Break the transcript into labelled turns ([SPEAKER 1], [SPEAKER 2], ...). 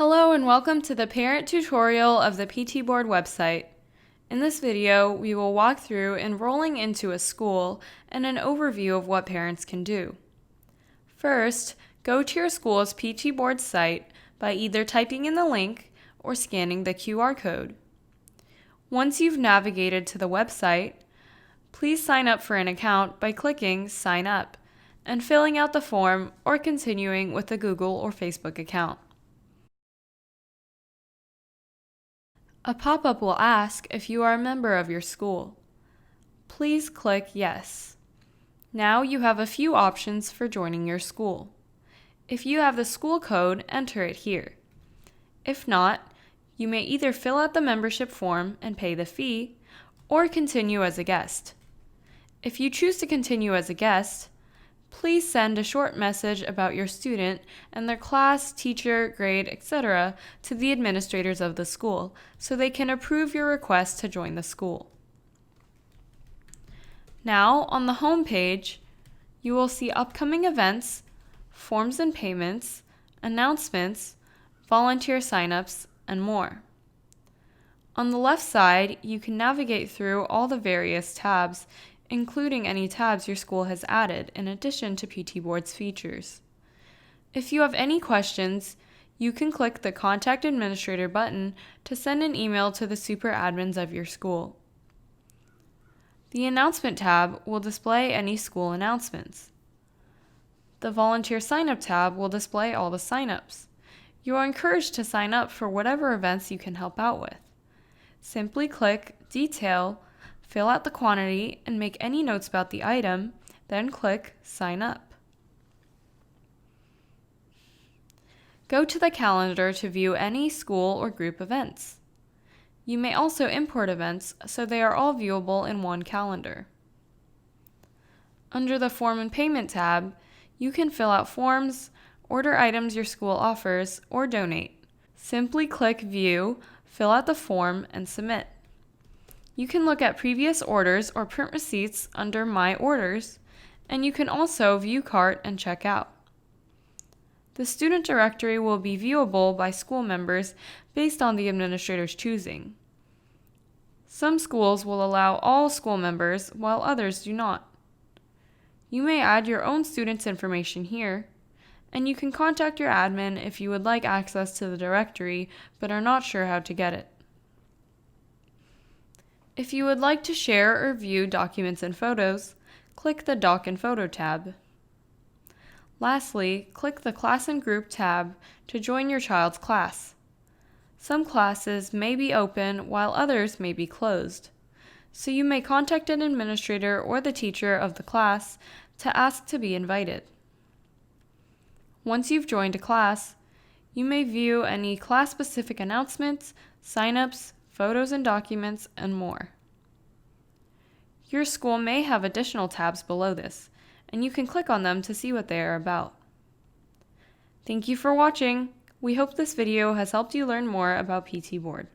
[SPEAKER 1] Hello and welcome to the parent tutorial of the PTBoard website. In this video, we will walk through enrolling into a school and an overview of what parents can do. First, go to your school's PTBoard site by either typing in the link or scanning the QR code. Once you've navigated to the website, please sign up for an account by clicking Sign Up and filling out the form or continuing with a Google or Facebook account. A pop-up will ask if you are a member of your school. Please click Yes. Now you have a few options for joining your school. If you have the school code, enter it here. If not, you may either fill out the membership form and pay the fee, or continue as a guest. If you choose to continue as a guest, please send a short message about your student and their class, teacher, grade, etc. to the administrators of the school so they can approve your request to join the school. Now, on the home page, you will see upcoming events, forms and payments, announcements, volunteer signups, and more. On the left side, you can navigate through all the various tabs, including any tabs your school has added in addition to PTBoard's features. If you have any questions, you can click the Contact Administrator button to send an email to the super admins of your school. The Announcement tab will display any school announcements. The Volunteer Sign-up tab will display all the sign-ups. You are encouraged to sign up for whatever events you can help out with. Simply click Detail, fill out the quantity, and make any notes about the item, then click Sign Up. Go to the calendar to view any school or group events. You may also import events so they are all viewable in one calendar. Under the Form and Payment tab, you can fill out forms, order items your school offers, or donate. Simply click View, fill out the form, and submit. You can look at previous orders or print receipts under My Orders, and you can also view cart and check out. The student directory will be viewable by school members based on the administrator's choosing. Some schools will allow all school members, while others do not. You may add your own student's information here, and you can contact your admin if you would like access to the directory but are not sure how to get it. If you would like to share or view documents and photos, click the Doc and Photo tab. Lastly, click the Class and Group tab to join your child's class. Some classes may be open while others may be closed, so you may contact an administrator or the teacher of the class to ask to be invited. Once you've joined a class, you may view any class-specific announcements, sign-ups, photos and documents, and more. Your school may have additional tabs below this, and you can click on them to see what they are about. Thank you for watching. We hope this video has helped you learn more about PTBoard.